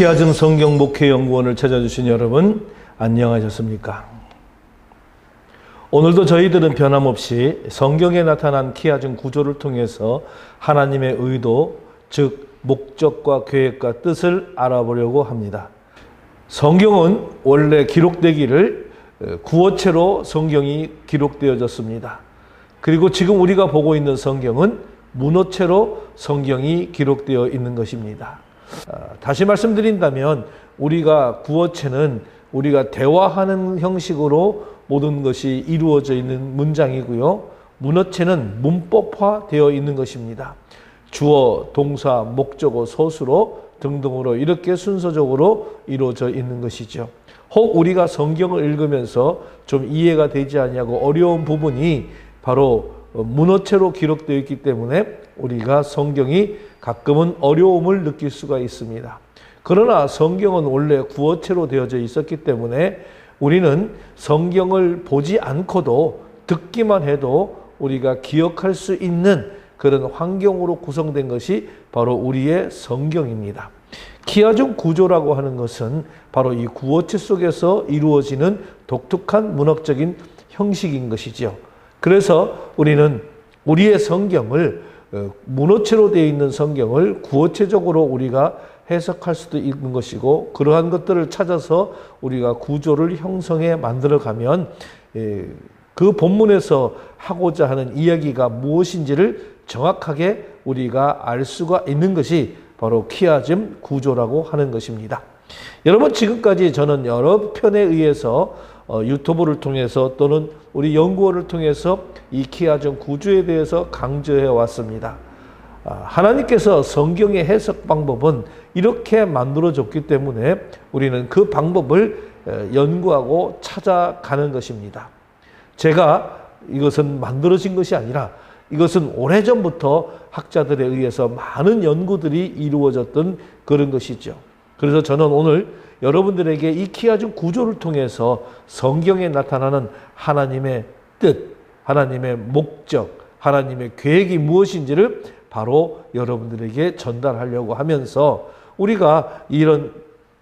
키아즘 성경 목회연구원을 찾아주신 여러분 안녕하셨습니까? 오늘도 저희들은 변함없이 성경에 나타난 키아즘 구조를 통해서 하나님의 의도, 즉 목적과 계획과 뜻을 알아보려고 합니다. 성경은 원래 기록되기를 구어체로 성경이 기록되어졌습니다. 그리고 지금 우리가 보고 있는 성경은 문어체로 성경이 기록되어 있는 것입니다. 다시 말씀드린다면 우리가 구어체는 우리가 대화하는 형식으로 모든 것이 이루어져 있는 문장이고요. 문어체는 문법화되어 있는 것입니다. 주어, 동사, 목적어, 서술어 등등으로 이렇게 순서적으로 이루어져 있는 것이죠. 혹 우리가 성경을 읽으면서 좀 이해가 되지 않냐고 어려운 부분이 바로 문어체로 기록되어 있기 때문에 우리가 성경이 가끔은 어려움을 느낄 수가 있습니다. 그러나 성경은 원래 구어체로 되어져 있었기 때문에 우리는 성경을 보지 않고도 듣기만 해도 우리가 기억할 수 있는 그런 환경으로 구성된 것이 바로 우리의 성경입니다. 키아즘 구조라고 하는 것은 바로 이 구어체 속에서 이루어지는 독특한 문학적인 형식인 것이죠. 그래서 우리는 우리의 성경을 문어체로 되어 있는 성경을 구어체적으로 우리가 해석할 수도 있는 것이고, 그러한 것들을 찾아서 우리가 구조를 형성해 만들어가면 그 본문에서 하고자 하는 이야기가 무엇인지를 정확하게 우리가 알 수가 있는 것이 바로 키아즘 구조라고 하는 것입니다. 여러분, 지금까지 저는 여러 편에 의해서 유튜브를 통해서 또는 우리 연구원을 통해서 이 키아즘 구조에 대해서 강조해 왔습니다. 하나님께서 성경의 해석 방법은 이렇게 만들어졌기 때문에 우리는 그 방법을 연구하고 찾아가는 것입니다. 제가 이것은 만들어진 것이 아니라 이것은 오래전부터 학자들에 의해서 많은 연구들이 이루어졌던 그런 것이죠. 그래서 저는 오늘 여러분들에게 이 키아즘 구조를 통해서 성경에 나타나는 하나님의 뜻, 하나님의 목적, 하나님의 계획이 무엇인지를 바로 여러분들에게 전달하려고 하면서 우리가 이런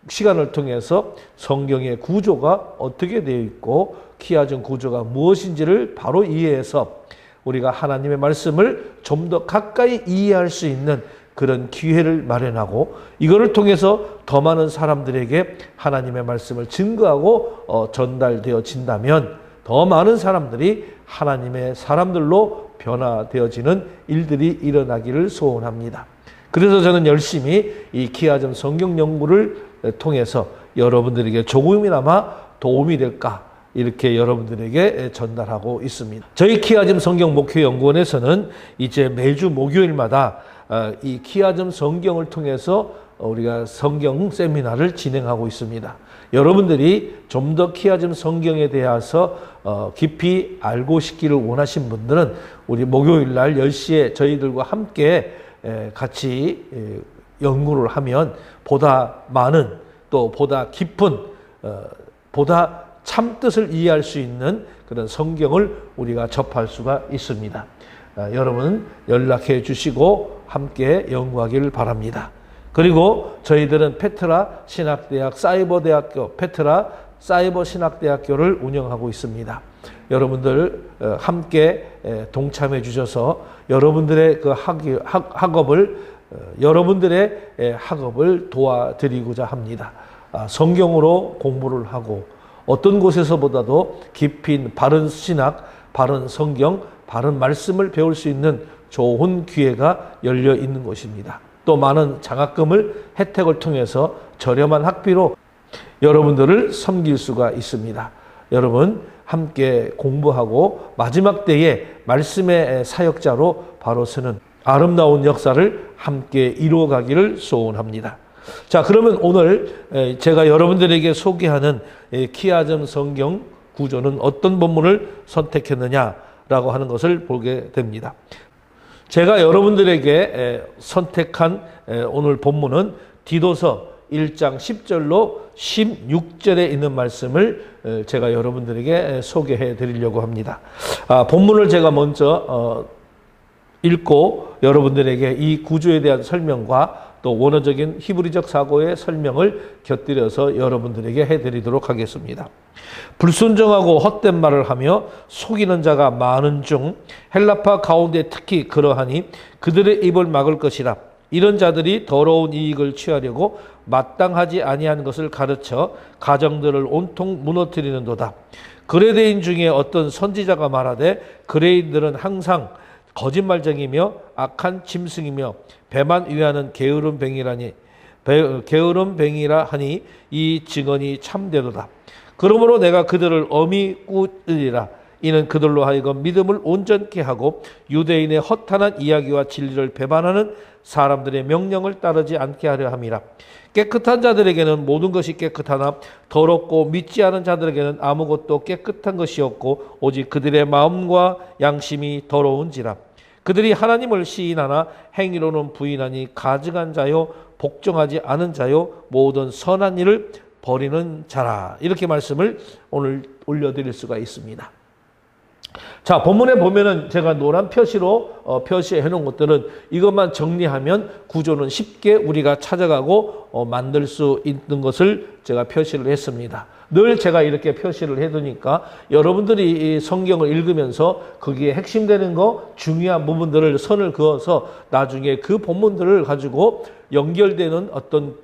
시간을 통해서 성경의 구조가 어떻게 되어 있고 키아즘 구조가 무엇인지를 바로 이해해서 우리가 하나님의 말씀을 좀 더 가까이 이해할 수 있는 그런 기회를 마련하고, 이거를 통해서 더 많은 사람들에게 하나님의 말씀을 증거하고 전달되어진다면 더 많은 사람들이 하나님의 사람들로 변화되어지는 일들이 일어나기를 소원합니다. 그래서 저는 열심히 이 키아즘 성경 연구를 통해서 여러분들에게 조금이나마 도움이 될까, 이렇게 여러분들에게 전달하고 있습니다. 저희 키아즘 성경 목회연구원에서는 이제 매주 목요일마다 이 키아즘 성경을 통해서 우리가 성경 세미나를 진행하고 있습니다. 여러분들이 좀 더 키아즘 성경에 대해서 깊이 알고 싶기를 원하신 분들은 우리 목요일 날 10시에 저희들과 함께 같이 연구를 하면 보다 많은, 또 보다 깊은, 보다 참뜻을 이해할 수 있는 그런 성경을 우리가 접할 수가 있습니다. 여러분 연락해 주시고 함께 연구하기를 바랍니다. 그리고 저희들은 페트라 신학대학 사이버대학교, 페트라 사이버 신학대학교를 운영하고 있습니다. 여러분들 함께 동참해 주셔서 여러분들의 그 여러분들의 학업을 도와드리고자 합니다. 성경으로 공부를 하고 어떤 곳에서보다도 깊이 바른 신학, 바른 성경, 바른 말씀을 배울 수 있는 좋은 기회가 열려 있는 곳입니다. 또 많은 장학금을 혜택을 통해서 저렴한 학비로 여러분들을 섬길 수가 있습니다. 여러분 함께 공부하고 마지막 때에 말씀의 사역자로 바로 서는 아름다운 역사를 함께 이루어가기를 소원합니다. 자, 그러면 오늘 제가 여러분들에게 소개하는 키아즘 성경 구조는 어떤 본문을 선택했느냐라고 하는 것을 보게 됩니다. 제가 여러분들에게 선택한 오늘 본문은 디도서 1장 10절로 16절에 있는 말씀을 제가 여러분들에게 소개해 드리려고 합니다. 본문을 제가 먼저 읽고 여러분들에게 이 구조에 대한 설명과 또 원어적인 히브리적 사고의 설명을 곁들여서 여러분들에게 해드리도록 하겠습니다. 불순종하고 헛된 말을 하며 속이는 자가 많은 중 헬라파 가운데 특히 그러하니 그들의 입을 막을 것이라. 이런 자들이 더러운 이익을 취하려고 마땅하지 아니한 것을 가르쳐 가정들을 온통 무너뜨리는도다. 그레데인 중에 어떤 선지자가 말하되 그레인들은 항상 거짓말쟁이며 악한 짐승이며 배만 위하는 게으름뱅이라 하니 이 증언이 참되도다. 그러므로 내가 그들을 엄히 꾸으리라. 이는 그들로 하여금 믿음을 온전케 하고 유대인의 허탄한 이야기와 진리를 배반하는 사람들의 명령을 따르지 않게 하려 함이라. 깨끗한 자들에게는 모든 것이 깨끗하나 더럽고 믿지 않은 자들에게는 아무것도 깨끗한 것이 없고 오직 그들의 마음과 양심이 더러운지라. 그들이 하나님을 시인하나 행위로는 부인하니 가증한 자요 복종하지 않은 자요 모든 선한 일을 버리는 자라. 이렇게 말씀을 오늘 올려드릴 수가 있습니다. 자, 본문에 보면은 제가 노란 표시로 표시해 놓은 것들은 이것만 정리하면 구조는 쉽게 우리가 찾아가고 만들 수 있는 것을 제가 표시를 했습니다. 늘 제가 이렇게 표시를 해두니까 여러분들이 이 성경을 읽으면서 거기에 핵심되는 거, 중요한 부분들을 선을 그어서 나중에 그 본문들을 가지고 연결되는 어떤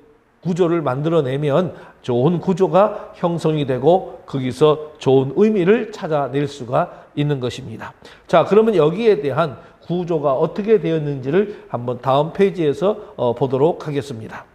구조를 만들어내면 좋은 구조가 형성이 되고 거기서 좋은 의미를 찾아낼 수가 있는 것입니다. 자, 그러면 여기에 대한 구조가 어떻게 되었는지를 한번 다음 페이지에서 보도록 하겠습니다.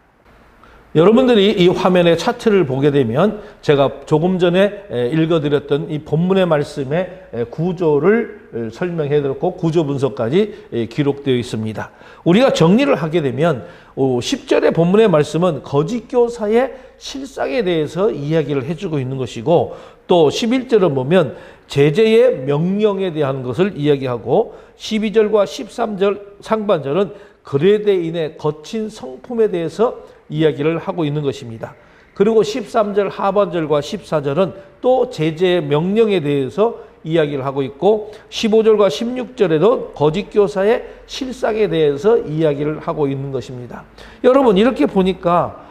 여러분들이 이 화면의 차트를 보게 되면 제가 조금 전에 읽어드렸던 이 본문의 말씀의 구조를 설명해드렸고 구조 분석까지 기록되어 있습니다. 우리가 정리를 하게 되면 10절의 본문의 말씀은 거짓 교사의 실상에 대해서 이야기를 해주고 있는 것이고 또 11절을 보면 제재의 명령에 대한 것을 이야기하고 12절과 13절 상반절은 그레데인의 거친 성품에 대해서 이야기를 하고 있는 것입니다. 그리고 13절 하반절과 14절은 또 제재의 명령에 대해서 이야기를 하고 있고 15절과 16절에도 거짓 교사의 실상에 대해서 이야기를 하고 있는 것입니다. 여러분 이렇게 보니까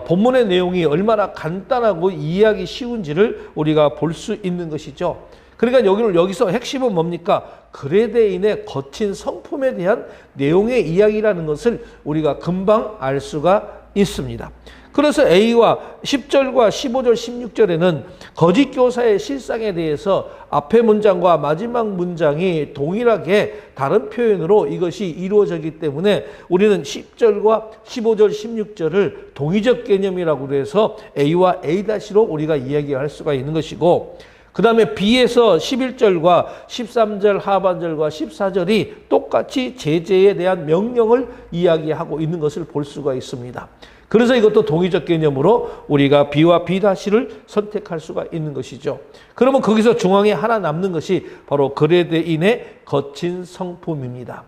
본문의 내용이 얼마나 간단하고 이해하기 쉬운지를 우리가 볼 수 있는 것이죠. 그러니까 여기서 핵심은 뭡니까? 그레데인의 거친 성품에 대한 내용의 이야기라는 것을 우리가 금방 알 수가 있습니다. 그래서 A와 10절과 15절, 16절에는 거짓 교사의 실상에 대해서 앞의 문장과 마지막 문장이 동일하게 다른 표현으로 이것이 이루어지기 때문에 우리는 10절과 15절, 16절을 동의적 개념이라고 해서 A와 A-로 우리가 이야기할 수가 있는 것이고 그 다음에 B에서 11절과 13절 하반절과 14절이 똑같이 제재에 대한 명령을 이야기하고 있는 것을 볼 수가 있습니다. 그래서 이것도 동의적 개념으로 우리가 B와 B-를 선택할 수가 있는 것이죠. 그러면 거기서 중앙에 하나 남는 것이 바로 그레데인의 거친 성품입니다.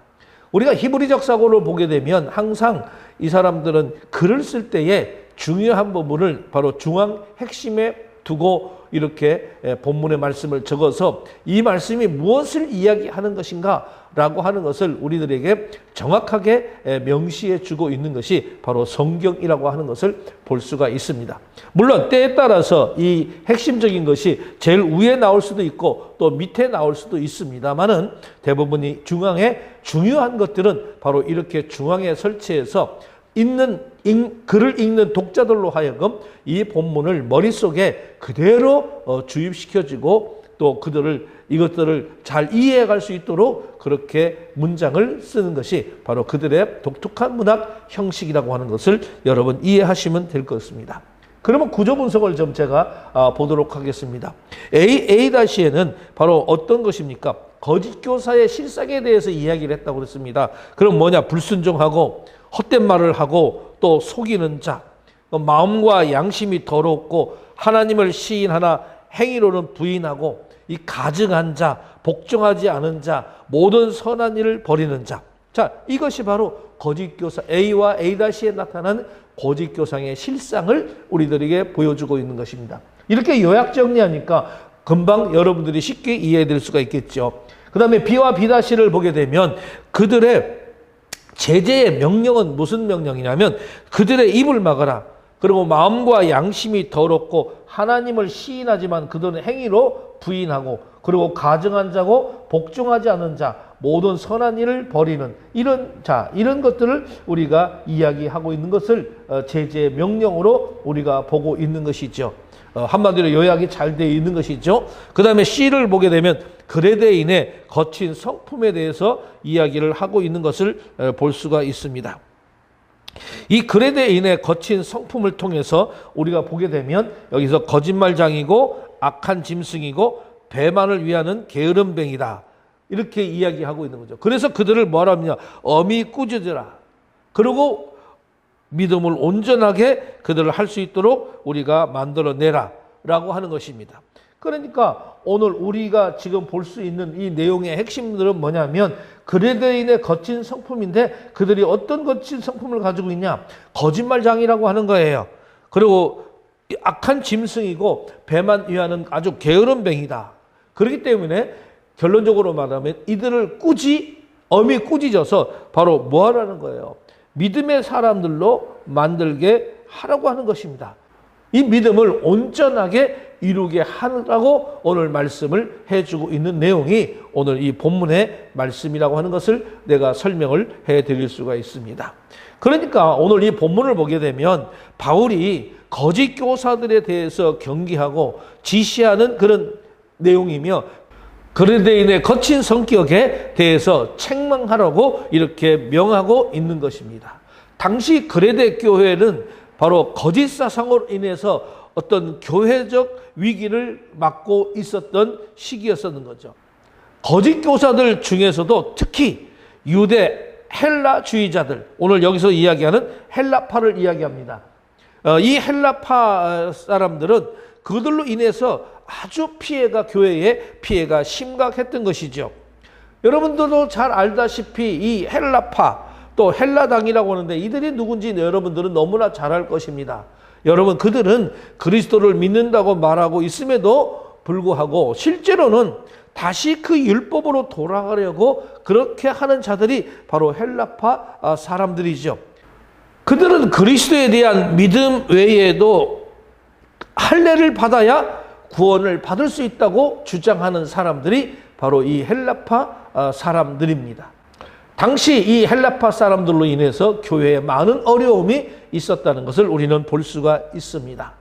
우리가 히브리적 사고를 보게 되면 항상 이 사람들은 글을 쓸 때에 중요한 부분을 바로 중앙 핵심에 두고 이렇게 본문의 말씀을 적어서 이 말씀이 무엇을 이야기하는 것인가 라고 하는 것을 우리들에게 정확하게 명시해 주고 있는 것이 바로 성경이라고 하는 것을 볼 수가 있습니다. 물론 때에 따라서 이 핵심적인 것이 제일 위에 나올 수도 있고 또 밑에 나올 수도 있습니다만은 대부분이 중앙에 중요한 것들은 바로 이렇게 중앙에 설치해서 글을 읽는 독자들로 하여금 이 본문을 머릿속에 그대로 주입시켜주고 또 이것들을 잘 이해해 갈 수 있도록 그렇게 문장을 쓰는 것이 바로 그들의 독특한 문학 형식이라고 하는 것을 여러분 이해하시면 될 것 같습니다. 그러면 구조 분석을 좀 제가 보도록 하겠습니다. A-에는 바로 어떤 것입니까? 거짓 교사의 실상에 대해서 이야기를 했다고 그랬습니다. 그럼 뭐냐? 불순종하고 헛된 말을 하고 또 속이는 자, 마음과 양심이 더럽고 하나님을 시인하나 행위로는 부인하고 이 가증한 자, 복종하지 않은 자, 모든 선한 일을 버리는 자. 자, 이것이 바로 거짓 교사 A와 A-에 나타난 거짓 교사의 실상을 우리들에게 보여주고 있는 것입니다. 이렇게 요약 정리하니까 금방 여러분들이 쉽게 이해될 수가 있겠죠. 그 다음에 B와 B-를 보게 되면 그들의 제재의 명령은 무슨 명령이냐면 그들의 입을 막아라. 그리고 마음과 양심이 더럽고 하나님을 시인하지만 그들은 행위로 부인하고 그리고 가증한 자고 복종하지 않은 자 모든 선한 일을 버리는 이런 것들을 우리가 이야기하고 있는 것을 제재의 명령으로 우리가 보고 있는 것이죠. 한마디로 요약이 잘 되어 있는 것이죠. 그 다음에 C를 보게 되면 그레데인의 거친 성품에 대해서 이야기를 하고 있는 것을 볼 수가 있습니다. 이 그레데인의 거친 성품을 통해서 우리가 보게 되면 여기서 거짓말장이고 악한 짐승이고 배만을 위하는 게으름뱅이다. 이렇게 이야기하고 있는 거죠. 그래서 그들을 뭐라 하느냐? 엄히 꾸짖으라. 그리고 믿음을 온전하게 그들을 할 수 있도록 우리가 만들어내라 라고 하는 것입니다. 그러니까 오늘 우리가 지금 볼 수 있는 이 내용의 핵심들은 뭐냐면 그레데인의 거친 성품인데 그들이 어떤 거친 성품을 가지고 있냐? 거짓말장이라고 하는 거예요. 그리고 악한 짐승이고 배만 위하는 아주 게으름뱅이다. 그렇기 때문에 결론적으로 말하면 이들을 엄히 꾸짖어서 바로 뭐 하라는 거예요? 믿음의 사람들로 만들게 하라고 하는 것입니다. 이 믿음을 온전하게 이루게 하라고 오늘 말씀을 해주고 있는 내용이 오늘 이 본문의 말씀이라고 하는 것을 내가 설명을 해드릴 수가 있습니다. 그러니까 오늘 이 본문을 보게 되면 바울이 거짓 교사들에 대해서 경계하고 지시하는 그런 내용이며 그레데인의 거친 성격에 대해서 책망하라고 이렇게 명하고 있는 것입니다. 당시 그레데 교회는 바로 거짓 사상으로 인해서 어떤 교회적 위기를 맞고 있었던 시기였었는 거죠. 거짓 교사들 중에서도 특히 유대 헬라주의자들, 오늘 여기서 이야기하는 헬라파를 이야기합니다. 이 헬라파 사람들은 그들로 인해서 아주 교회에 피해가 심각했던 것이죠. 여러분들도 잘 알다시피 이 헬라파 또 헬라당이라고 하는데 이들이 누군지 여러분들은 너무나 잘 알 것입니다. 여러분, 그들은 그리스도를 믿는다고 말하고 있음에도 불구하고 실제로는 다시 그 율법으로 돌아가려고 그렇게 하는 자들이 바로 헬라파 사람들이죠. 그들은 그리스도에 대한 믿음 외에도 할례를 받아야 구원을 받을 수 있다고 주장하는 사람들이 바로 이 헬라파 사람들입니다. 당시 이 헬라파 사람들로 인해서 교회에 많은 어려움이 있었다는 것을 우리는 볼 수가 있습니다.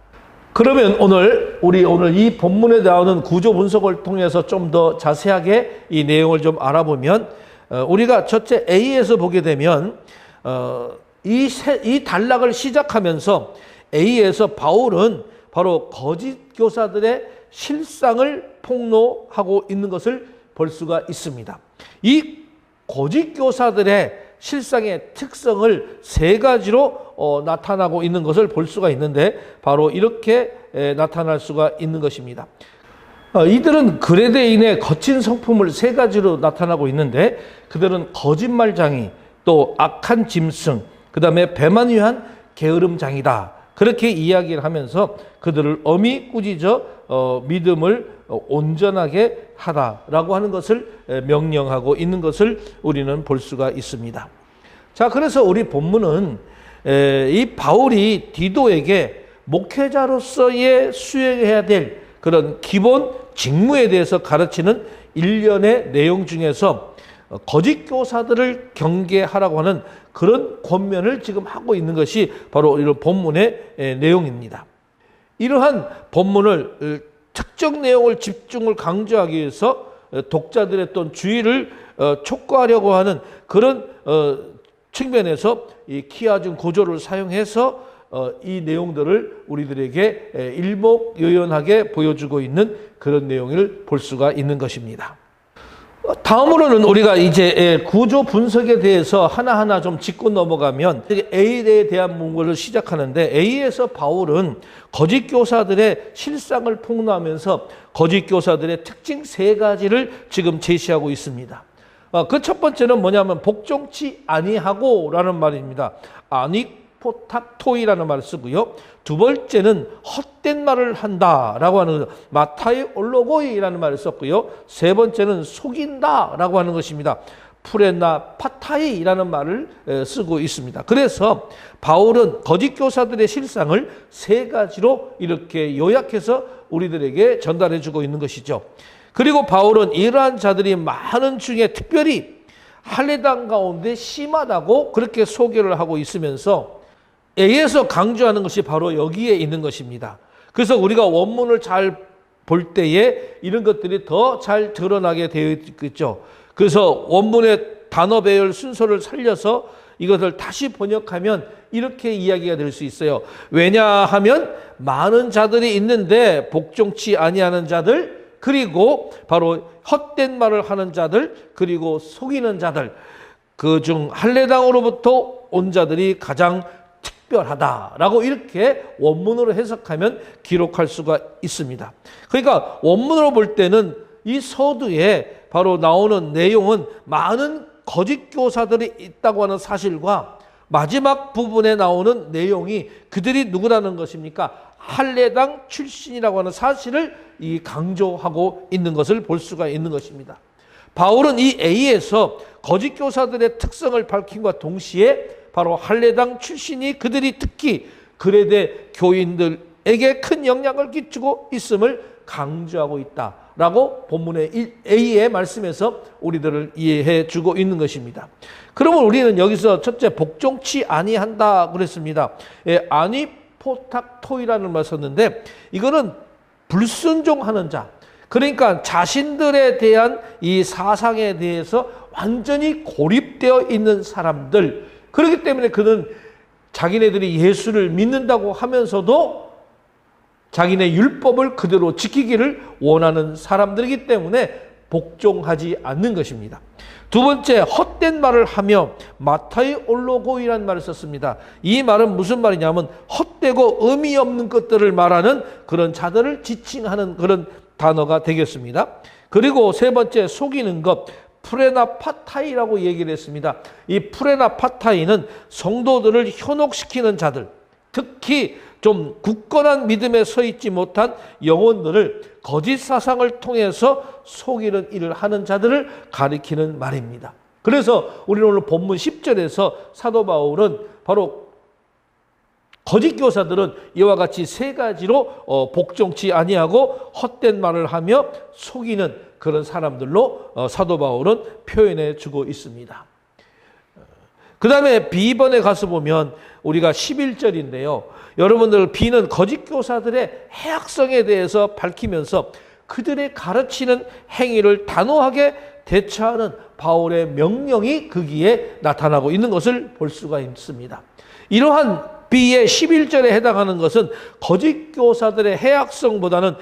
그러면 오늘 이 본문에 나오는 구조 분석을 통해서 좀 더 자세하게 이 내용을 좀 알아보면 우리가 첫째 A에서 보게 되면 이 단락을 시작하면서 A에서 바울은 바로 거짓 교사들의 실상을 폭로하고 있는 것을 볼 수가 있습니다. 이 거짓 교사들의 실상의 특성을 세 가지로 나타나고 있는 것을 볼 수가 있는데 바로 이렇게 나타날 수가 있는 것입니다. 이들은 그레데인의 거친 성품을 세 가지로 나타나고 있는데 그들은 거짓말장이 또 악한 짐승 그 다음에 배만 위한 게으름장이다. 그렇게 이야기를 하면서 그들을 엄히 꾸짖어 믿음을 온전하게 하라라고 하는 것을 명령하고 있는 것을 우리는 볼 수가 있습니다. 자, 그래서 우리 본문은 이 바울이 디도에게 목회자로서의 수행해야 될 그런 기본 직무에 대해서 가르치는 일련의 내용 중에서 거짓 교사들을 경계하라고 하는 그런 권면을 지금 하고 있는 것이 바로 이런 본문의 내용입니다. 이러한 본문을 특정 내용을 집중을 강조하기 위해서 독자들의 또 주의를 촉구하려고 하는 그런 측면에서 이 키아준 구조를 사용해서 이 내용들을 우리들에게 일목요연하게 보여주고 있는 그런 내용을 볼 수가 있는 것입니다. 다음으로는 우리가 이제 구조 분석에 대해서 하나하나 좀 짚고 넘어가면 A에 대한 문구를 시작하는데 A에서 바울은 거짓 교사들의 실상을 폭로하면서 거짓 교사들의 특징 세 가지를 지금 제시하고 있습니다. 그 첫 번째는 뭐냐면 복종치 아니하고라는 말입니다. 아니포탁토이라는 말을 쓰고요. 두 번째는 헛된 말을 한다라고 하는 마타이 올로고이라는 말을 썼고요. 세 번째는 속인다라고 하는 것입니다. 프레나 파타이라는 말을 쓰고 있습니다. 그래서 바울은 거짓 교사들의 실상을 세 가지로 이렇게 요약해서 우리들에게 전달해 주고 있는 것이죠. 그리고 바울은 이러한 자들이 많은 중에 특별히 할례당 가운데 심하다고 그렇게 소개를 하고 있으면서 A에서 강조하는 것이 바로 여기에 있는 것입니다. 그래서 우리가 원문을 잘 볼 때에 이런 것들이 더 잘 드러나게 되어 있겠죠. 그래서 원문의 단어 배열 순서를 살려서 이것을 다시 번역하면 이렇게 이야기가 될 수 있어요. 왜냐하면 많은 자들이 있는데 복종치 아니하는 자들, 그리고 바로 헛된 말을 하는 자들, 그리고 속이는 자들, 그중 할례당으로부터 온 자들이 가장 특별하다라고 이렇게 원문으로 해석하면 기록할 수가 있습니다. 그러니까 원문으로 볼 때는 이 서두에 바로 나오는 내용은 많은 거짓 교사들이 있다고 하는 사실과 마지막 부분에 나오는 내용이 그들이 누구라는 것입니까? 할례당 출신이라고 하는 사실을 강조하고 있는 것을 볼 수가 있는 것입니다. 바울은 이 A에서 거짓 교사들의 특성을 밝힌과 동시에 바로 할례당 출신이 그들이 특히 그레데 교인들에게 큰 영향을 끼치고 있음을 강조하고 있다라고 본문의 A의 말씀에서 우리들을 이해해 주고 있는 것입니다. 그러면 우리는 여기서 첫째 복종치 아니한다 그랬습니다. 아니포탁토이라는 말을 썼는데 이거는 불순종하는 자, 그러니까 자신들에 대한 이 사상에 대해서 완전히 고립되어 있는 사람들, 그렇기 때문에 그는 자기네들이 예수를 믿는다고 하면서도 자기네 율법을 그대로 지키기를 원하는 사람들이기 때문에 복종하지 않는 것입니다. 두 번째, 헛된 말을 하며 마타이 올로고이라는 말을 썼습니다. 이 말은 무슨 말이냐면 헛되고 의미 없는 것들을 말하는 그런 자들을 지칭하는 그런 단어가 되겠습니다. 그리고 세 번째, 속이는 것, 프레나 파타이라고 얘기를 했습니다. 이 프레나 파타이는 성도들을 현혹시키는 자들, 특히 좀 굳건한 믿음에 서 있지 못한 영혼들을 거짓 사상을 통해서 속이는 일을 하는 자들을 가리키는 말입니다. 그래서 우리는 오늘 본문 10절에서 사도 바울은 바로 거짓 교사들은 이와 같이 세 가지로 복종치 아니하고 헛된 말을 하며 속이는 그런 사람들로 사도 바울은 표현해 주고 있습니다. 그 다음에 B번에 가서 보면 우리가 11절인데요. 여러분들 B는 거짓 교사들의 해악성에 대해서 밝히면서 그들의 가르치는 행위를 단호하게 대처하는 바울의 명령이 거기에 나타나고 있는 것을 볼 수가 있습니다. 이러한 B의 11절에 해당하는 것은 거짓 교사들의 해악성보다는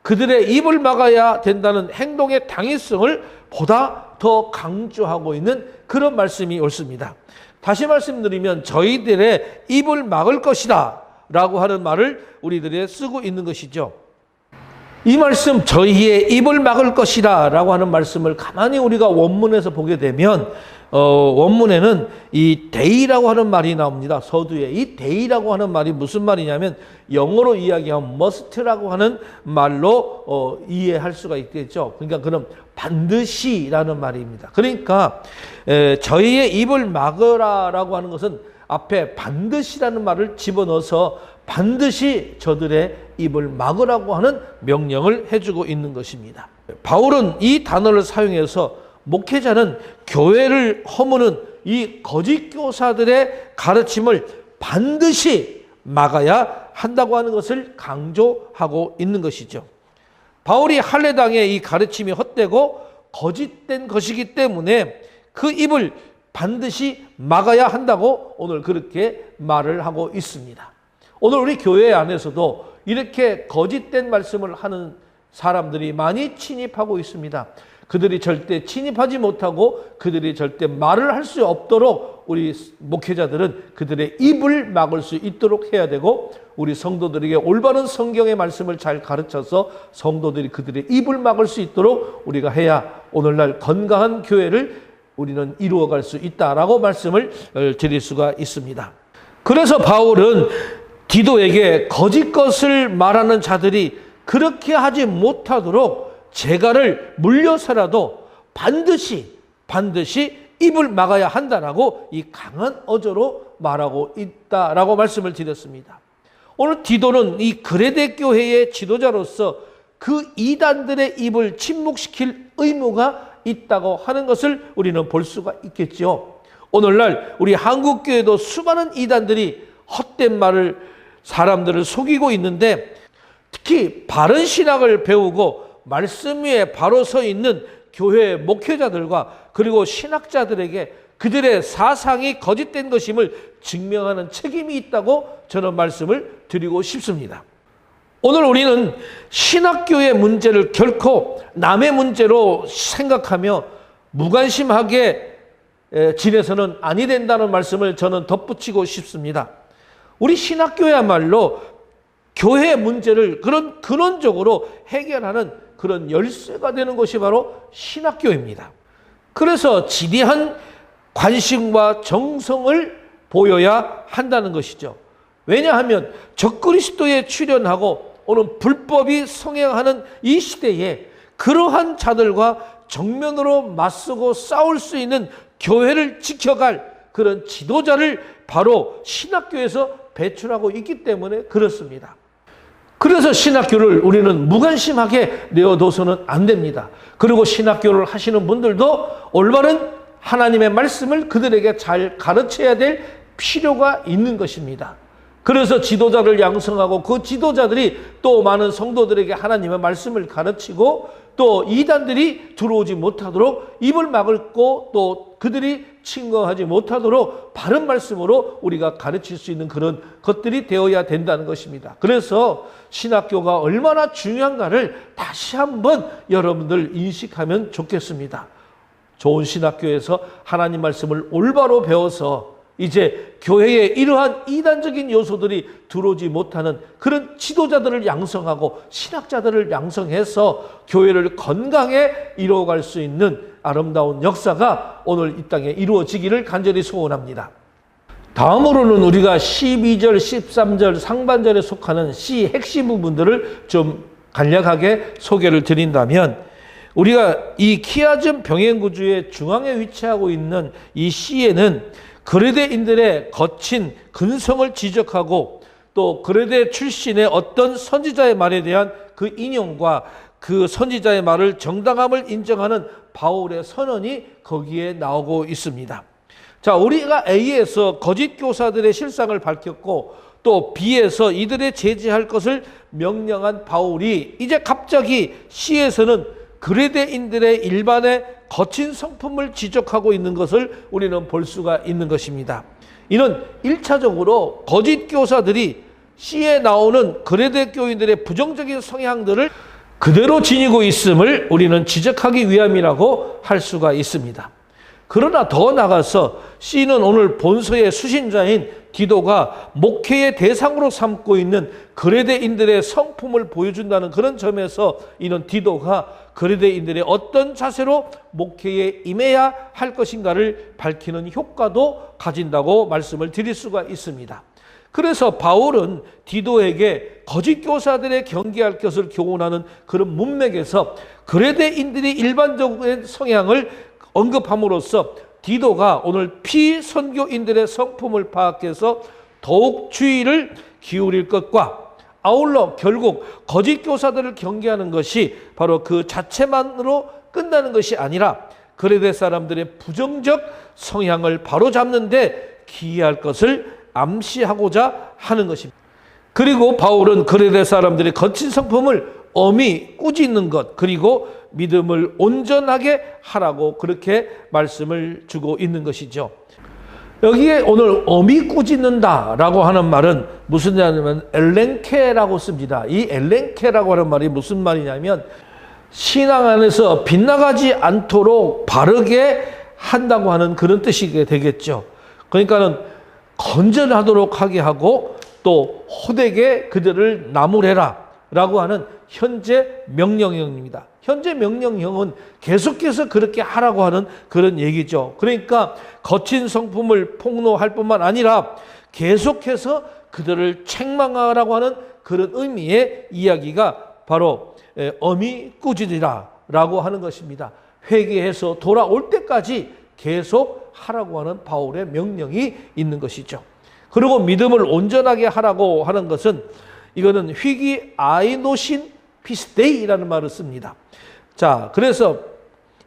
그들의 입을 막아야 된다는 행동의 당위성을 보다 더 강조하고 있는 그런 말씀이 옳습니다. 다시 말씀드리면 저희들의 입을 막을 것이다 라고 하는 말을 우리들이 쓰고 있는 것이죠. 이 말씀 저희의 입을 막을 것이다 라고 하는 말씀을 가만히 우리가 원문에서 보게 되면 원문에는 이 데이라고 하는 말이 나옵니다. 서두에 이 데이라고 하는 말이 무슨 말이냐면 영어로 이야기하면 must라고 하는 말로 이해할 수가 있겠죠. 그러니까 그럼 반드시라는 말입니다. 그러니까 저희의 입을 막으라라고 하는 것은 앞에 반드시라는 말을 집어넣어서 반드시 저들의 입을 막으라고 하는 명령을 해주고 있는 것입니다. 바울은 이 단어를 사용해서 목회자는 교회를 허무는 이 거짓 교사들의 가르침을 반드시 막아야 한다고 하는 것을 강조하고 있는 것이죠. 바울이 할례당의 이 가르침이 헛되고 거짓된 것이기 때문에 그 입을 반드시 막아야 한다고 오늘 그렇게 말을 하고 있습니다. 오늘 우리 교회 안에서도 이렇게 거짓된 말씀을 하는 사람들이 많이 침입하고 있습니다. 그들이 절대 침입하지 못하고 그들이 절대 말을 할 수 없도록 우리 목회자들은 그들의 입을 막을 수 있도록 해야 되고, 우리 성도들에게 올바른 성경의 말씀을 잘 가르쳐서 성도들이 그들의 입을 막을 수 있도록 우리가 해야 오늘날 건강한 교회를 우리는 이루어갈 수 있다라고 말씀을 드릴 수가 있습니다. 그래서 바울은 디도에게 거짓 것을 말하는 자들이 그렇게 하지 못하도록 재갈을 물려서라도 반드시 반드시 입을 막아야 한다라고 이 강한 어조로 말하고 있다라고 말씀을 드렸습니다. 오늘 디도는 이 그레데 교회의 지도자로서 그 이단들의 입을 침묵시킬 의무가 있다고 하는 것을 우리는 볼 수가 있겠죠. 오늘날 우리 한국교회도 수많은 이단들이 헛된 말을 사람들을 속이고 있는데, 특히 바른 신학을 배우고 말씀 위에 바로 서 있는 교회 목회자들과 그리고 신학자들에게 그들의 사상이 거짓된 것임을 증명하는 책임이 있다고 저는 말씀을 드리고 싶습니다. 오늘 우리는 신학교의 문제를 결코 남의 문제로 생각하며 무관심하게 지내서는 아니 된다는 말씀을 저는 덧붙이고 싶습니다. 우리 신학교야말로 교회 문제를 그런 근원적으로 해결하는 그런 열쇠가 되는 것이 바로 신학교입니다. 그래서 지대한 관심과 정성을 보여야 한다는 것이죠. 왜냐하면 적그리스도에 출현하고 오늘 불법이 성행하는 이 시대에 그러한 자들과 정면으로 맞서고 싸울 수 있는 교회를 지켜갈 그런 지도자를 바로 신학교에서 배출하고 있기 때문에 그렇습니다. 그래서 신학교를 우리는 무관심하게 내어둬서는 안 됩니다. 그리고 신학교를 하시는 분들도 올바른 하나님의 말씀을 그들에게 잘 가르쳐야 될 필요가 있는 것입니다. 그래서 지도자를 양성하고 그 지도자들이 또 많은 성도들에게 하나님의 말씀을 가르치고 또 이단들이 들어오지 못하도록 입을 막고 또 그들이 침공하지 못하도록 바른 말씀으로 우리가 가르칠 수 있는 그런 것들이 되어야 된다는 것입니다. 그래서 신학교가 얼마나 중요한가를 다시 한번 여러분들 인식하면 좋겠습니다. 좋은 신학교에서 하나님 말씀을 올바로 배워서 이제 교회에 이러한 이단적인 요소들이 들어오지 못하는 그런 지도자들을 양성하고 신학자들을 양성해서 교회를 건강에 이루어갈 수 있는 아름다운 역사가 오늘 이 땅에 이루어지기를 간절히 소원합니다. 다음으로는 우리가 12절, 13절 상반절에 속하는 시 핵심 부분들을 좀 간략하게 소개를 드린다면, 우리가 이 키아즘 병행구주의 중앙에 위치하고 있는 이 시에는 그레데인들의 거친 근성을 지적하고 또 그레데 출신의 어떤 선지자의 말에 대한 그 인용과 그 선지자의 말을 정당함을 인정하는 바울의 선언이 거기에 나오고 있습니다. 자, 우리가 A에서 거짓 교사들의 실상을 밝혔고 또 B에서 이들의 제지할 것을 명령한 바울이 이제 갑자기 C에서는 그레데인들의 일반의 거친 성품을 지적하고 있는 것을 우리는 볼 수가 있는 것입니다. 이는 1차적으로 거짓 교사들이 C에 나오는 그레데 교인들의 부정적인 성향들을 그대로 지니고 있음을 우리는 지적하기 위함이라고 할 수가 있습니다. 그러나 더 나아가서 C는 오늘 본서의 수신자인 디도가 목회의 대상으로 삼고 있는 그레데인들의 성품을 보여준다는 그런 점에서 이는 디도가 그레데인들의 어떤 자세로 목회에 임해야 할 것인가를 밝히는 효과도 가진다고 말씀을 드릴 수가 있습니다. 그래서 바울은 디도에게 거짓 교사들의 경계할 것을 교훈하는 그런 문맥에서 그레데인들이 일반적인 성향을 언급함으로써 디도가 오늘 피선교인들의 성품을 파악해서 더욱 주의를 기울일 것과 아울러 결국 거짓 교사들을 경계하는 것이 바로 그 자체만으로 끝나는 것이 아니라 그레데 사람들의 부정적 성향을 바로잡는 데 기여할 것을 암시하고자 하는 것입니다. 그리고 바울은 그레데 사람들의 거친 성품을 엄히 꾸짖는 것, 그리고 믿음을 온전하게 하라고 그렇게 말씀을 주고 있는 것이죠. 여기에 오늘 엄히 꾸짖는다라고 하는 말은 무슨 말이냐면 엘렌케라고 씁니다. 이 엘렌케라고 하는 말이 무슨 말이냐면 신앙 안에서 빗나가지 않도록 바르게 한다고 하는 그런 뜻이 되겠죠. 그러니까는 건전하도록 하게 하고 또 호되게 그들을 나무래라 라고 하는 현재 명령형입니다. 현재 명령형은 계속해서 그렇게 하라고 하는 그런 얘기죠. 그러니까 거친 성품을 폭로할 뿐만 아니라 계속해서 그들을 책망하라고 하는 그런 의미의 이야기가 바로 엄히 꾸짖으라 라고 하는 것입니다. 회개해서 돌아올 때까지 계속 하라고 하는 바울의 명령이 있는 것이죠. 그리고 믿음을 온전하게 하라고 하는 것은 이거는 휘기 아이노신 피스데이라는 말을 씁니다. 자, 그래서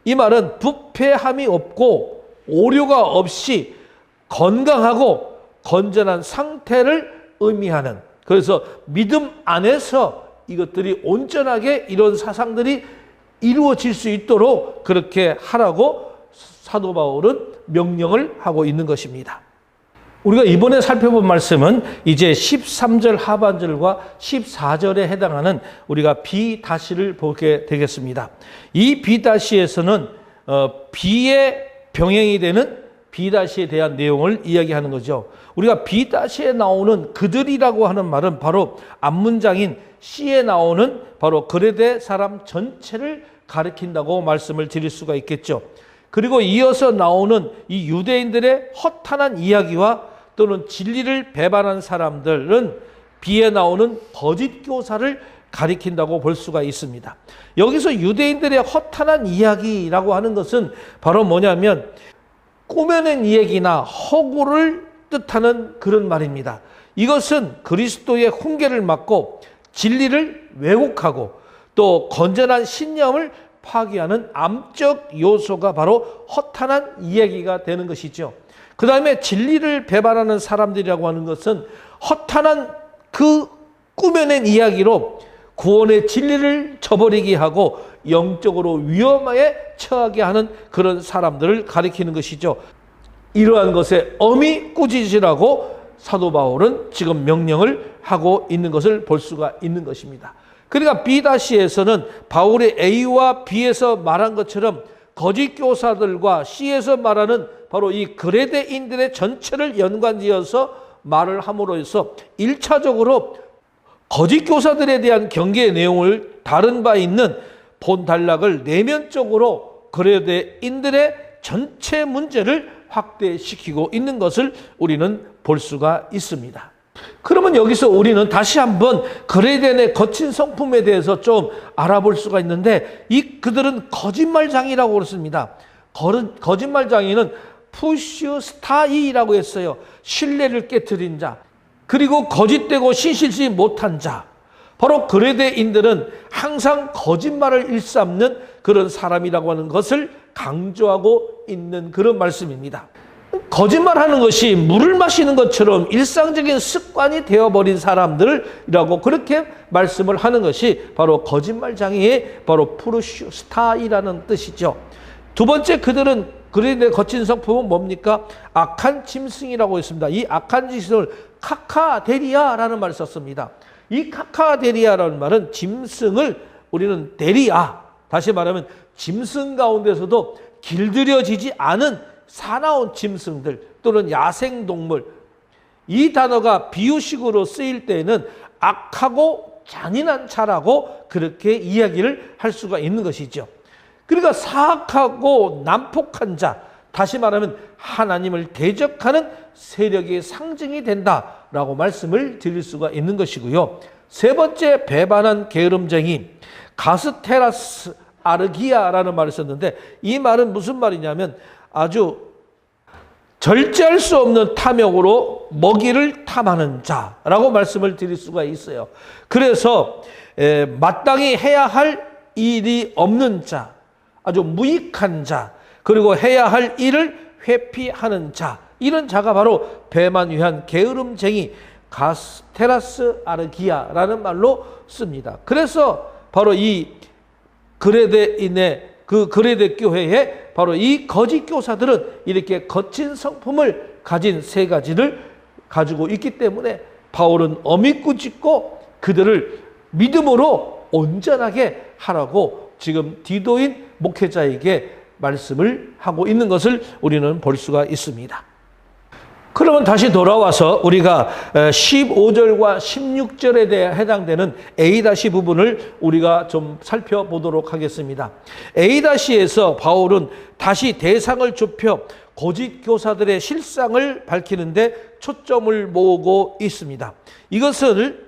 이 말은 부패함이 없고 오류가 없이 건강하고 건전한 상태를 의미하는, 그래서 믿음 안에서 이것들이 온전하게 이런 사상들이 이루어질 수 있도록 그렇게 하라고 사도 바울은 명령을 하고 있는 것입니다. 우리가 이번에 살펴본 말씀은 이제 13절 하반절과 14절에 해당하는 우리가 비다시를 보게 되겠습니다. 이 비다시에서는 비의 병행이 되는 비다시에 대한 내용을 이야기하는 거죠. 우리가 비다시에 나오는 그들이라고 하는 말은 바로 앞문장인 C에 나오는 바로 그레데 사람 전체를 가리킨다고 말씀을 드릴 수가 있겠죠. 그리고 이어서 나오는 이 유대인들의 허탄한 이야기와 또는 진리를 배반한 사람들은 B에 나오는 거짓 교사를 가리킨다고 볼 수가 있습니다. 여기서 유대인들의 허탄한 이야기라고 하는 것은 바로 뭐냐면 꾸며낸 이야기나 허구를 뜻하는 그런 말입니다. 이것은 그리스도의 훈계를 막고 진리를 왜곡하고 또 건전한 신념을 파괴하는 암적 요소가 바로 허탄한 이야기가 되는 것이죠. 그 다음에 진리를 배반하는 사람들이라고 하는 것은 허탄한 그 꾸며낸 이야기로 구원의 진리를 저버리게 하고 영적으로 위험에 처하게 하는 그런 사람들을 가리키는 것이죠. 이러한 것에 엄히 꾸짖으라고 사도 바울은 지금 명령을 하고 있는 것을 볼 수가 있는 것입니다. 그러니까 B에서는 바울의 A와 B에서 말한 것처럼 거짓 교사들과 C에서 말하는 바로 이 그레데인들의 전체를 연관지어서 말을 함으로써 1차적으로 거짓 교사들에 대한 경계의 내용을 다른 바 있는 본단락을 내면적으로 그레데인들의 전체 문제를 확대시키고 있는 것을 우리는 볼 수가 있습니다. 그러면 여기서 우리는 다시 한번 그레데인의 거친 성품에 대해서 좀 알아볼 수가 있는데 그들은 거짓말장이라고 그렇습니다. 거짓말장이는 푸슈스타이라고 했어요. 신뢰를 깨트린 자, 그리고 거짓되고 신실치 못한 자. 바로 그레데인들은 항상 거짓말을 일삼는 그런 사람이라고 하는 것을 강조하고 있는 그런 말씀입니다. 거짓말하는 것이 물을 마시는 것처럼 일상적인 습관이 되어버린 사람들이라고 그렇게 말씀을 하는 것이 바로 거짓말장애의 바로 푸르슈스타이라는 뜻이죠. 두 번째, 그들은 그레데의 거친 성품은 뭡니까? 악한 짐승이라고 했습니다. 이 악한 짐승을 카카데리아라는 말을 썼습니다. 이 카카데리아라는 말은 짐승을 우리는 데리아, 다시 말하면 짐승 가운데서도 길들여지지 않은 사나운 짐승들 또는 야생동물, 이 단어가 비유식으로 쓰일 때에는 악하고 잔인한 자라고 그렇게 이야기를 할 수가 있는 것이죠. 그러니까 사악하고 난폭한 자, 다시 말하면 하나님을 대적하는 세력의 상징이 된다라고 말씀을 드릴 수가 있는 것이고요. 세 번째, 배반한 게으름쟁이 가스테라스 아르기아라는 말을 썼는데 이 말은 무슨 말이냐면 아주 절제할 수 없는 탐욕으로 먹이를 탐하는 자라고 말씀을 드릴 수가 있어요. 그래서 마땅히 해야 할 일이 없는 자, 아주 무익한 자, 그리고 해야 할 일을 회피하는 자, 이런 자가 바로 배만 위한 게으름쟁이 가스테라스 아르기아라는 말로 씁니다. 그래서 바로 이 그레데인의 그 그레데 교회에 바로 이 거짓 교사들은 이렇게 거친 성품을 가진 세 가지를 가지고 있기 때문에 바울은 엄히 꾸짖고 그들을 믿음으로 온전하게 하라고 지금 디도인 목회자에게 말씀을 하고 있는 것을 우리는 볼 수가 있습니다. 그러면 다시 돌아와서 우리가 15절과 16절에 대해 해당되는 A- 부분을 우리가 좀 살펴보도록 하겠습니다. A-에서 바울은 다시 대상을 좁혀 거짓 교사들의 실상을 밝히는데 초점을 모으고 있습니다. 이것을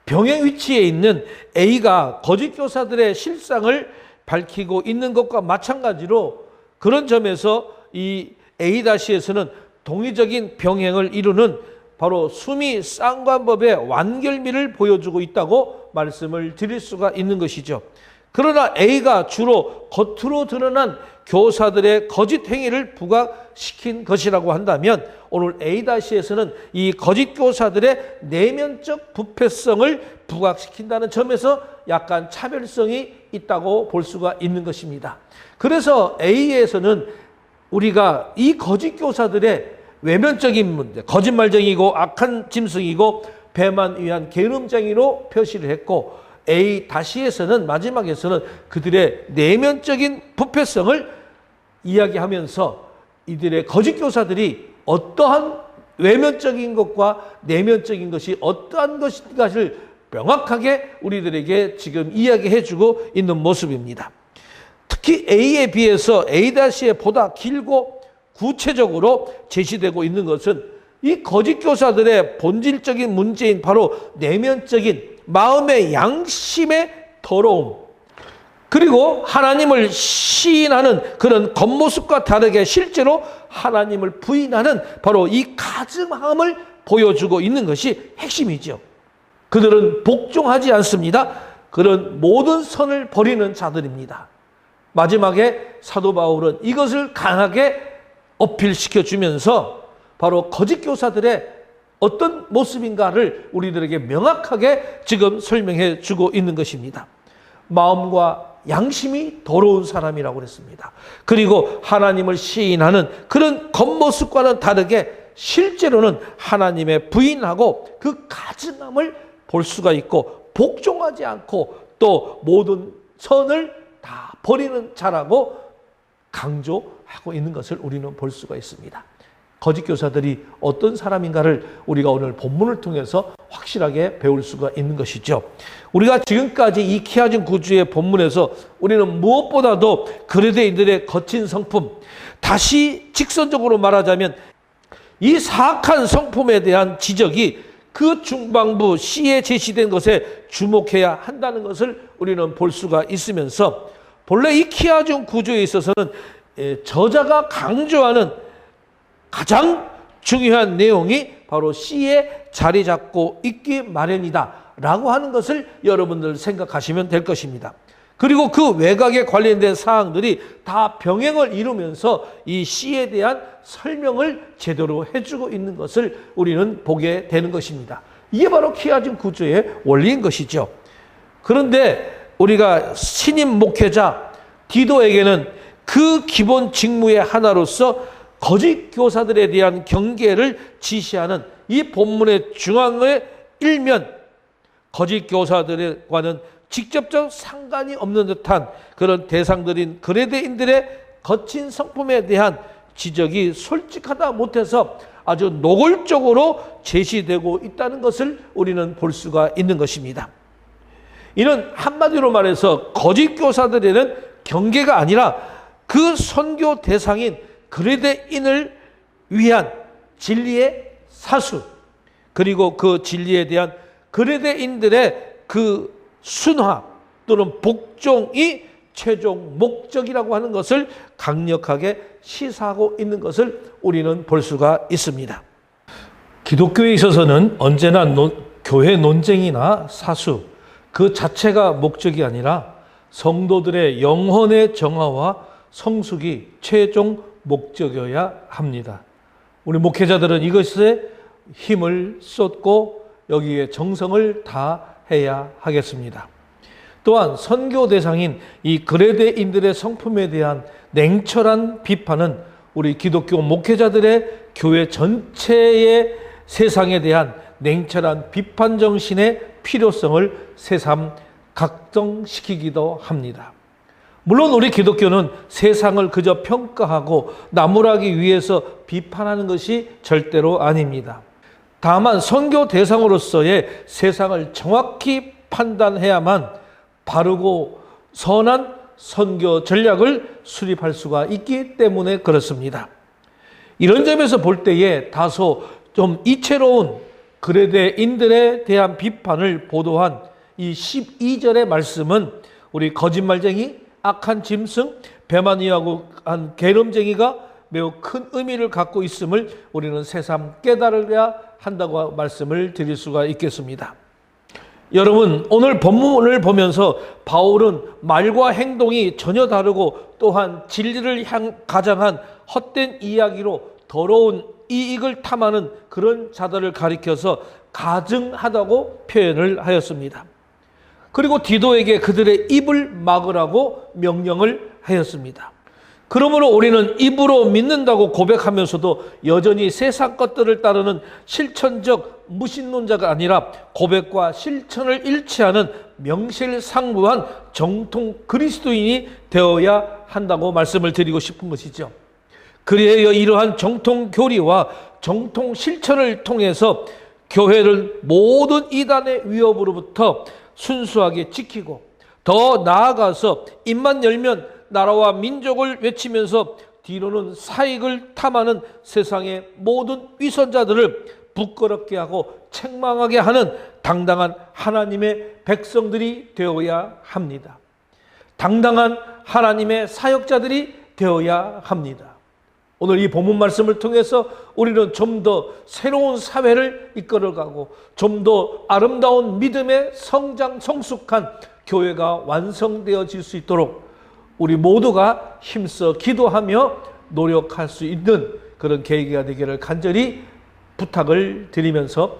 병행 위치에 있는 A가 거짓 교사들의 실상을 밝히고 있는 것과 마찬가지로 그런 점에서 이 A에서는 동의적인 병행을 이루는 바로 수미 쌍관법의 완결미를 보여주고 있다고 말씀을 드릴 수가 있는 것이죠. 그러나 A가 주로 겉으로 드러난 교사들의 거짓 행위를 부각시킨 것이라고 한다면 오늘 A-에서는 이 거짓 교사들의 내면적 부패성을 부각시킨다는 점에서 약간 차별성이 있다고 볼 수가 있는 것입니다. 그래서 A에서는 우리가 이 거짓 교사들의 외면적인 문제, 거짓말쟁이고 악한 짐승이고 배만 위한 게으름쟁이로 표시를 했고 A-에서는 마지막에서는 그들의 내면적인 부패성을 이야기하면서 이들의 거짓 교사들이 어떠한 외면적인 것과 내면적인 것이 어떠한 것인가를 명확하게 우리들에게 지금 이야기해주고 있는 모습입니다. 특히 A에 비해서 A-에 보다 길고 구체적으로 제시되고 있는 것은 이 거짓 교사들의 본질적인 문제인 바로 내면적인 마음의 양심의 더러움, 그리고 하나님을 시인하는 그런 겉모습과 다르게 실제로 하나님을 부인하는 바로 이 가증함을 보여주고 있는 것이 핵심이죠. 그들은 복종하지 않습니다. 그런 모든 선을 버리는 자들입니다. 마지막에 사도 바울은 이것을 강하게 어필시켜 주면서 바로 거짓 교사들의 어떤 모습인가를 우리들에게 명확하게 지금 설명해 주고 있는 것입니다. 마음과 양심이 더러운 사람이라고 그랬습니다. 그리고 하나님을 시인하는 그런 겉모습과는 다르게 실제로는 하나님의 부인하고 그 가증함을 볼 수가 있고 복종하지 않고 또 모든 선을 다 버리는 자라고 강조하고 있는 것을 우리는 볼 수가 있습니다. 거짓 교사들이 어떤 사람인가를 우리가 오늘 본문을 통해서 확실하게 배울 수가 있는 것이죠. 우리가 지금까지 이 키아준 구주의 본문에서 우리는 무엇보다도 그레데인들의 거친 성품, 다시 직선적으로 말하자면 이 사악한 성품에 대한 지적이 그 중반부 C에 제시된 것에 주목해야 한다는 것을 우리는 볼 수가 있으면서 본래 이 키아준 구조에 있어서는 저자가 강조하는 가장 중요한 내용이 바로 C에 자리 잡고 있기 마련이다 라고 하는 것을 여러분들 생각하시면 될 것입니다. 그리고 그 외곽에 관련된 사항들이 다 병행을 이루면서 이 C에 대한 설명을 제대로 해주고 있는 것을 우리는 보게 되는 것입니다. 이게 바로 키아준 구조의 원리인 것이죠. 그런데 우리가 신임 목회자 디도에게는 그 기본 직무의 하나로서 거짓 교사들에 대한 경계를 지시하는 이 본문의 중앙에 일면 거짓 교사들과는 직접적 상관이 없는 듯한 그런 대상들인 그레데인들의 거친 성품에 대한 지적이 솔직하다 못해서 아주 노골적으로 제시되고 있다는 것을 우리는 볼 수가 있는 것입니다. 이는 한마디로 말해서 거짓 교사들에는 경계가 아니라 그 선교 대상인 그레데인을 위한 진리의 사수, 그리고 그 진리에 대한 그레데인들의 그 순화 또는 복종이 최종 목적이라고 하는 것을 강력하게 시사하고 있는 것을 우리는 볼 수가 있습니다. 기독교에 있어서는 언제나 교회 논쟁이나 사수 그 자체가 목적이 아니라 성도들의 영혼의 정화와 성숙이 최종 목적이어야 합니다. 우리 목회자들은 이것에 힘을 쏟고 여기에 정성을 다해야 하겠습니다. 또한 선교 대상인 이 그레데인들의 성품에 대한 냉철한 비판은 우리 기독교 목회자들의 교회 전체의 세상에 대한 냉철한 비판 정신의 필요성을 새삼 각성시키기도 합니다. 물론 우리 기독교는 세상을 그저 평가하고 나무라기 위해서 비판하는 것이 절대로 아닙니다. 다만 선교 대상으로서의 세상을 정확히 판단해야만 바르고 선한 선교 전략을 수립할 수가 있기 때문에 그렇습니다. 이런 점에서 볼 때에 다소 좀 이채로운 그레데인들에 대한 비판을 보도한 이 12절의 말씀은 우리 거짓말쟁이, 악한 짐승, 배만 이야기한 게으름쟁이가 매우 큰 의미를 갖고 있음을 우리는 새삼 깨달아야 한다고 말씀을 드릴 수가 있겠습니다. 여러분, 오늘 본문을 보면서 바울은 말과 행동이 전혀 다르고 또한 진리를 가장한 헛된 이야기로 더러운 이익을 탐하는 그런 자들을 가리켜서 가증하다고 표현을 하였습니다. 그리고 디도에게 그들의 입을 막으라고 명령을 하였습니다. 그러므로 우리는 입으로 믿는다고 고백하면서도 여전히 세상 것들을 따르는 실천적 무신론자가 아니라 고백과 실천을 일치하는 명실상부한 정통 그리스도인이 되어야 한다고 말씀을 드리고 싶은 것이죠. 그리하여 이러한 정통 교리와 정통 실천을 통해서 교회를 모든 이단의 위협으로부터 순수하게 지키고 더 나아가서 입만 열면 나라와 민족을 외치면서 뒤로는 사익을 탐하는 세상의 모든 위선자들을 부끄럽게 하고 책망하게 하는 당당한 하나님의 백성들이 되어야 합니다. 당당한 하나님의 사역자들이 되어야 합니다. 오늘 이 본문 말씀을 통해서 우리는 좀 더 새로운 사회를 이끌어가고 좀 더 아름다운 믿음의 성장 성숙한 교회가 완성되어질 수 있도록 우리 모두가 힘써 기도하며 노력할 수 있는 그런 계기가 되기를 간절히 부탁을 드리면서